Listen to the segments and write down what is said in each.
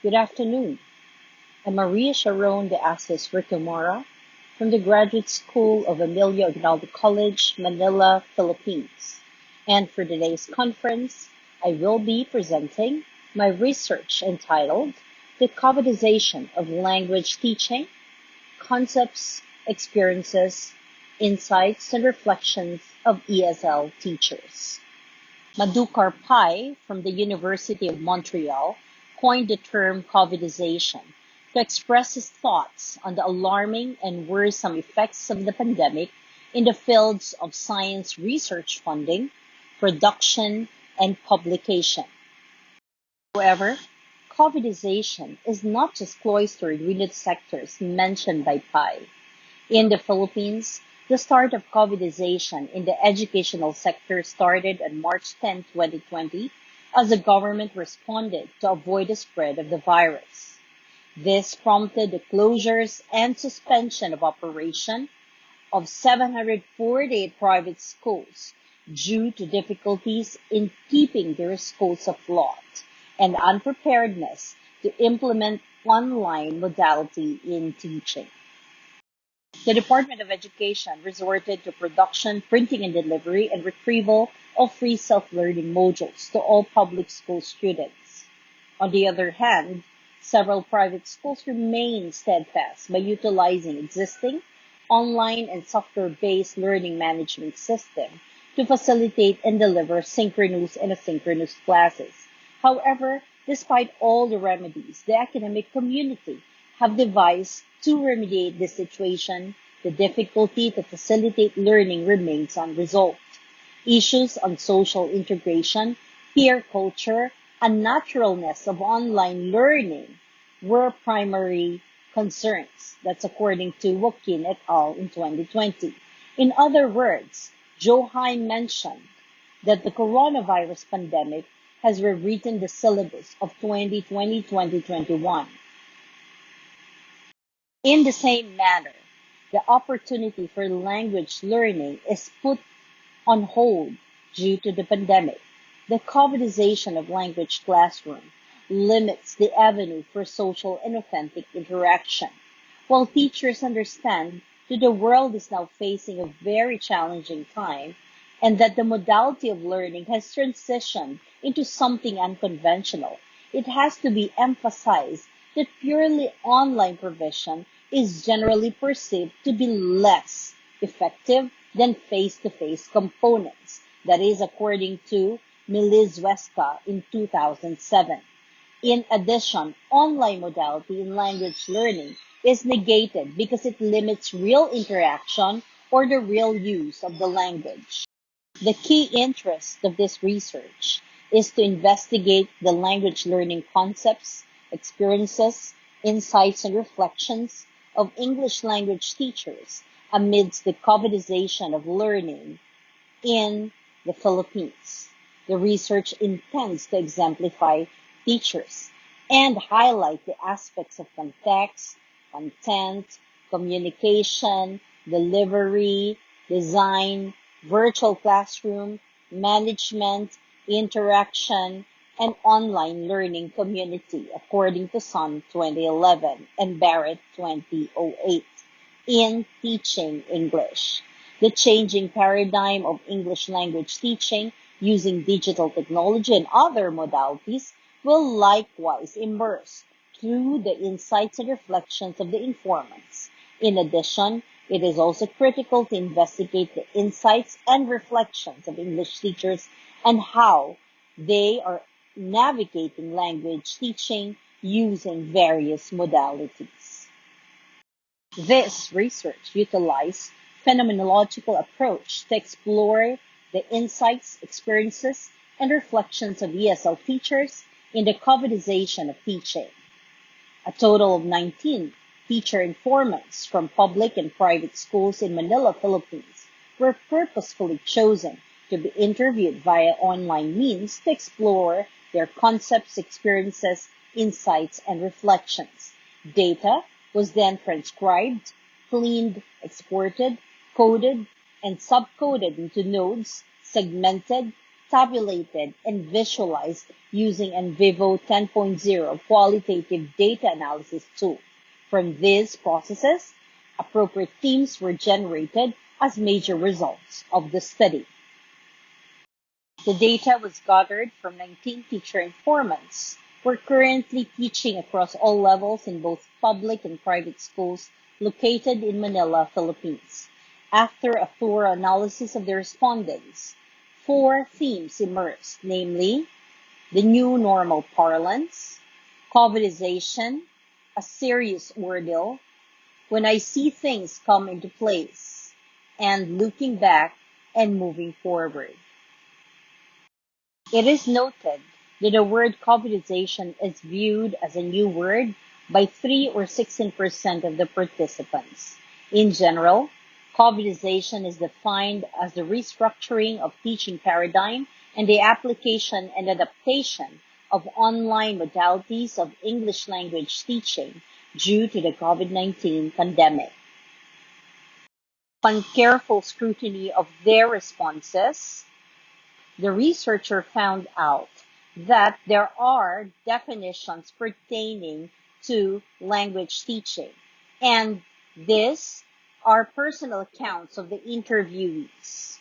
Good afternoon. I'm Maria Sharon de Asis-Ricamora from the Graduate School of Emilio Aguinaldo College, Manila, Philippines. And for today's conference, I will be presenting my research entitled The Covidization of Language Teaching, Concepts, Experiences, Insights, and Reflections of ESL Teachers. Madhukar Pai from the University of Montreal coined the term Covidization to express his thoughts on the alarming and worrisome effects of the pandemic in the fields of science research funding, production, and publication. However, Covidization is not just cloistered within the sectors mentioned by Pai. In the Philippines, the start of Covidization in the educational sector started on March 10, 2020, as the government responded to avoid the spread of the virus. This prompted the closures and suspension of operation of 748 private schools due to difficulties in keeping their schools afloat and unpreparedness to implement online modality in teaching. The Department of Education resorted to production, printing and delivery, and retrieval of free self-learning modules to all public school students. On the other hand, several private schools remain steadfast by utilizing existing online and software-based learning management system to facilitate and deliver synchronous and asynchronous classes. However, despite all the remedies the academic community have devised to remediate this situation, the difficulty to facilitate learning remains unresolved. Issues on social integration, peer culture, and naturalness of online learning were primary concerns. That's according to Wokin et al. In 2020. In other words, Johai mentioned that the coronavirus pandemic has rewritten the syllabus of 2020-2021. In the same manner, the opportunity for language learning is put on hold due to the pandemic. The Covidization of language classroom limits the avenue for social and authentic interaction. While teachers understand that the world is now facing a very challenging time and that the modality of learning has transitioned into something unconventional, it has to be emphasized that purely online provision is generally perceived to be less effective than face-to-face components. That is according to Milizweska in 2007. In addition, online modality in language learning is negated because it limits real interaction or the real use of the language. The key interest of this research is to investigate the language learning concepts, experiences, insights, and reflections of English language teachers amidst the Covidization of learning in the Philippines. The research intends to exemplify teachers and highlight the aspects of context, content, communication, delivery, design, virtual classroom, management, interaction, and online learning community, according to Sun 2011 and Barrett 2008, in teaching English. The changing paradigm of English language teaching using digital technology and other modalities will likewise immerse through the insights and reflections of the informants. In addition, it is also critical to investigate the insights and reflections of English teachers and how they are navigating language teaching using various modalities. This research utilized phenomenological approach to explore the insights, experiences, and reflections of ESL teachers in the Covidization of teaching. A total of 19 teacher informants from public and private schools in Manila, Philippines were purposefully chosen to be interviewed via online means to explore their concepts, experiences, insights, and reflections. Data was then transcribed, cleaned, exported, coded, and subcoded into nodes, segmented, tabulated, and visualized using NVivo 10.0 qualitative data analysis tool. From these processes, appropriate themes were generated as major results of the study. The data was gathered from 19 teacher informants who are currently teaching across all levels in both public and private schools located in Manila, Philippines. After a thorough analysis of the respondents, 4 themes emerged, namely the new normal parlance, COVIDization, a serious ordeal, when I see things come into place, and looking back and moving forward. It is noted that the word COVIDization is viewed as a new word by 3 or 16% of the participants. In general, COVIDization is defined as the restructuring of teaching paradigm and the application and adaptation of online modalities of English language teaching due to the COVID-19 pandemic. Upon careful scrutiny of their responses, the researcher found out that there are definitions pertaining to language teaching, and these are personal accounts of the interviewees.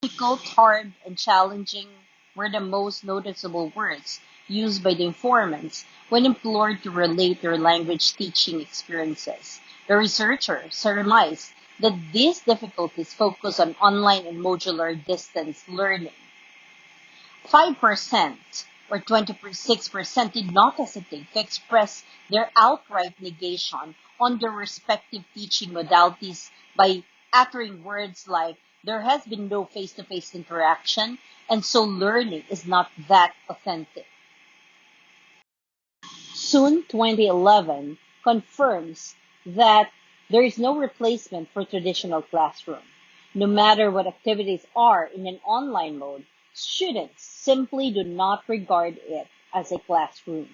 Difficult, hard, and challenging were the most noticeable words used by the informants when implored to relate their language teaching experiences. The researcher surmised that these difficulties focus on online and modular distance learning. 5% or 26% did not hesitate to express their outright negation on their respective teaching modalities by uttering words like, there has been no face-to-face interaction, and so learning is not that authentic. Soon 2011 confirms that there is no replacement for traditional classroom. No matter what activities are in an online mode, students simply do not regard it as a classroom.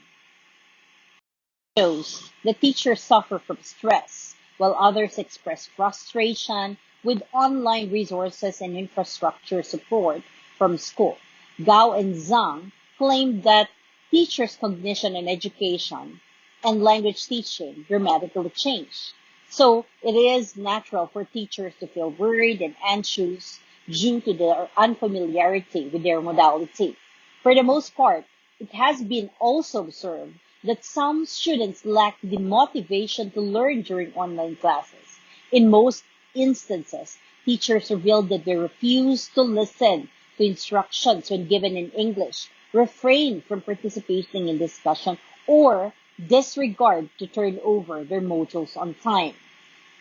It shows that teachers suffer from stress, while others express frustration with online resources and infrastructure support from school. Gao and Zhang claimed that teachers' cognition and education and language teaching dramatically changed. So it is natural for teachers to feel worried and anxious due to their unfamiliarity with their modality. For the most part, it has been also observed that some students lack the motivation to learn during online classes. In most instances, teachers revealed that they refuse to listen to instructions when given in English, refrain from participating in discussion, or disregard to turn over their modules on time.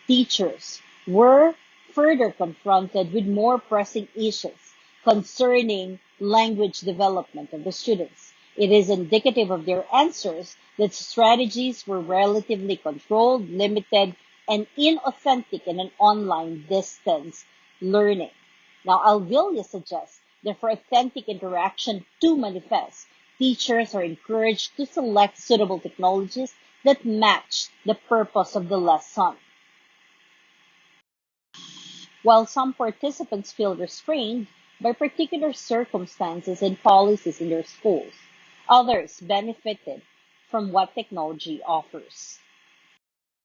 Teachers were further confronted with more pressing issues concerning language development of the students. It is indicative of their answers that strategies were relatively controlled, limited, and inauthentic in an online distance learning. Now, Alvelia suggests that for authentic interaction to manifest, teachers are encouraged to select suitable technologies that match the purpose of the lesson. While some participants feel restrained by particular circumstances and policies in their schools, others benefited from what technology offers.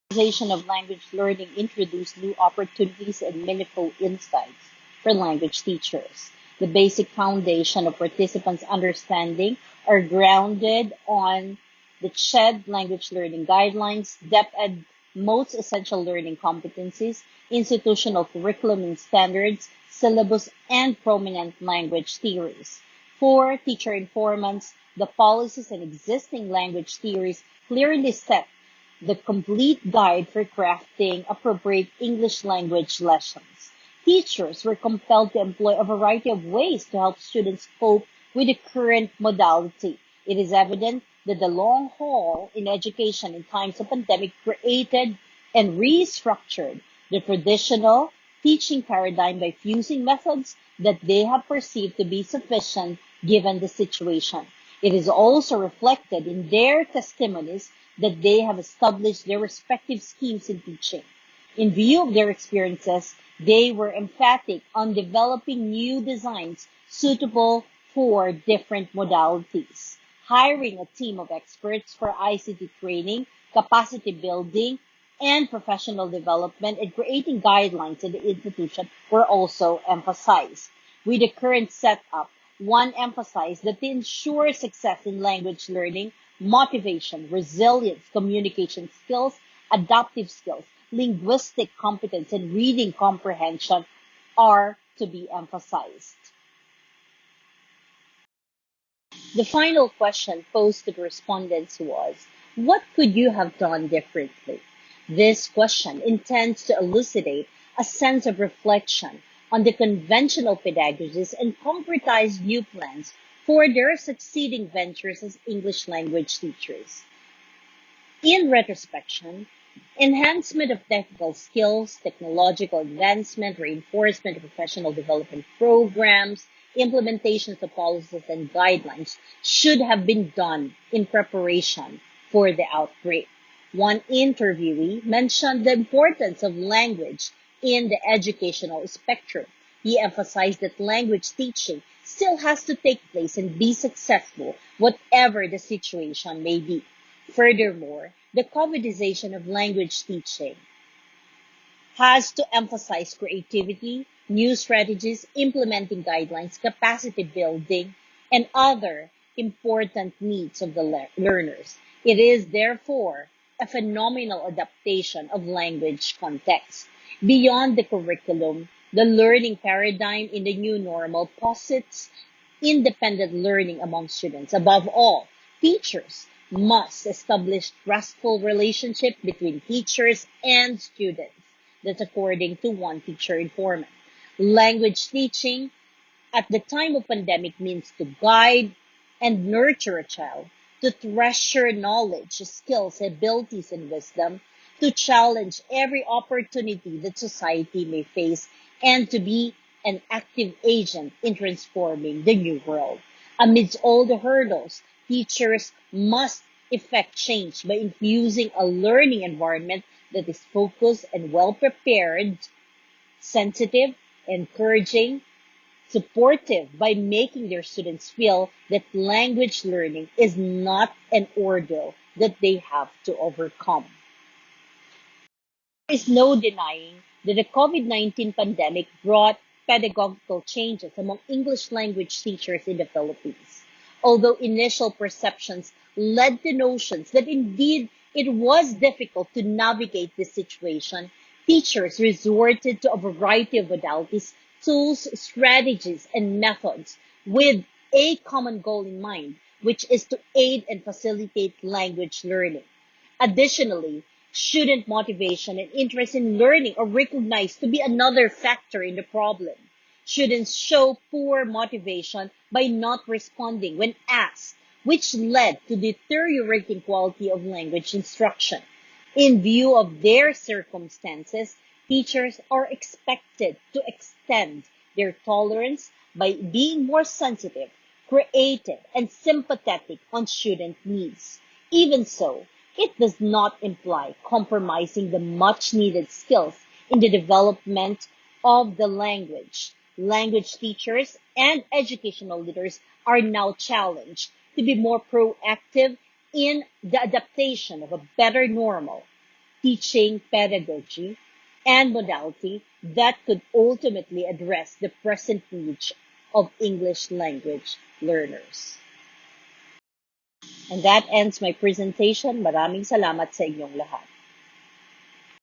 The organization of language learning introduced new opportunities and meaningful insights for language teachers. The basic foundation of participants' understanding are grounded on the CHED language learning guidelines, DepEd most essential learning competencies, institutional curriculum and standards, syllabus, and prominent language theories. For teacher informants, the policies and existing language theories clearly set the complete guide for crafting appropriate English language lessons. Teachers were compelled to employ a variety of ways to help students cope with the current modality. It is evident that the long haul in education in times of pandemic created and restructured the traditional teaching paradigm by fusing methods that they have perceived to be sufficient given the situation. It is also reflected in their testimonies that they have established their respective schemes in teaching. In view of their experiences, they were emphatic on developing new designs suitable for different modalities, hiring a team of experts for ICT training, capacity building, and professional development, and creating guidelines in the institution were also emphasized. With the current setup, one emphasized that to ensure success in language learning, motivation, resilience, communication skills, adaptive skills, linguistic competence, and reading comprehension are to be emphasized. The final question posed to the respondents was, what could you have done differently? This question intends to elucidate a sense of reflection on the conventional pedagogies and concretize new plans for their succeeding ventures as English language teachers. In retrospection, enhancement of technical skills, technological advancement, reinforcement of professional development programs, implementations of policies and guidelines should have been done in preparation for the outbreak. One interviewee mentioned the importance of language in the educational spectrum. He emphasized that language teaching still has to take place and be successful, whatever the situation may be. Furthermore, the covidization of language teaching has to emphasize creativity, new strategies, implementing guidelines, capacity building, and other important needs of the learners. It is therefore a phenomenal adaptation of language context. Beyond the curriculum, the learning paradigm in the new normal posits independent learning among students. Above all, teachers must establish trustful relationship between teachers and students. That's according to one teacher informant. Language teaching at the time of pandemic means to guide and nurture a child, to treasure knowledge, skills, abilities, and wisdom, to challenge every opportunity that society may face, and to be an active agent in transforming the new world. Amidst all the hurdles, teachers must effect change by infusing a learning environment that is focused and well prepared, sensitive, encouraging, supportive by making their students feel that language learning is not an ordeal that they have to overcome. There is no denying that the COVID-19 pandemic brought pedagogical changes among English language teachers in the Philippines. Although initial perceptions led to notions that indeed it was difficult to navigate this situation, teachers resorted to a variety of modalities, tools, strategies, and methods with a common goal in mind, which is to aid and facilitate language learning. Additionally, student motivation and interest in learning are recognized to be another factor in the problem. Students show poor motivation by not responding when asked, which led to deteriorating quality of language instruction. In view of their circumstances, teachers are expected to extend their tolerance by being more sensitive, creative, and sympathetic on student needs. Even so, it does not imply compromising the much-needed skills in the development of the language. Language teachers and educational leaders are now challenged to be more proactive in the adaptation of a better normal teaching pedagogy and modality that could ultimately address the present needs of English language learners. And that ends my presentation. Maraming salamat sa inyong lahat.